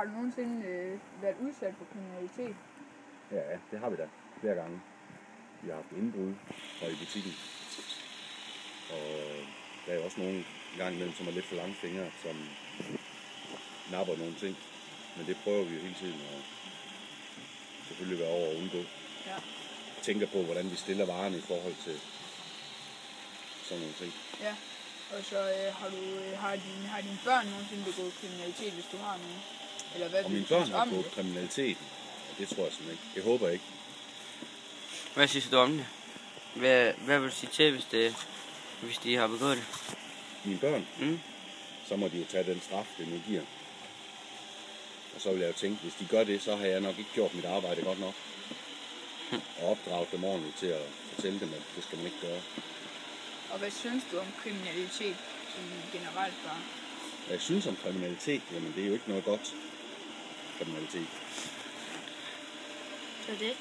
du nogensinde været udsat for kriminalitet? Ja, det har vi da flere gange. Vi har haft indbrud fra i butikken. Og der er også nogle gang imellem, som er lidt for lange fingre, som napper nogle ting. Men det prøver vi jo hele tiden at selvfølgelig være over og undgå. Ja. Jeg tænker på, hvordan vi stiller varerne i forhold til sådan nogle ting. Ja, og så har dine børn nogensinde begået kriminalitet, hvis du har nogen? Eller hvad? Og mine børn har begået kriminalitet? Det tror jeg simpelthen ikke. Jeg håber ikke. Hvad synes du om det? Hvad vil du sige til, hvis de har begået det? Mine børn? Så må de jo tage den straf, det nu giver. Og så vil jeg jo tænke, hvis de gør det, så har jeg nok ikke gjort mit arbejde godt nok. Og opdraget dem ordentligt til at fortælle dem, at det skal man ikke gøre. Og hvad synes du om kriminalitet generelt bare? Hvad jeg synes om kriminalitet? Jamen det er jo ikke noget godt kriminalitet. Så det?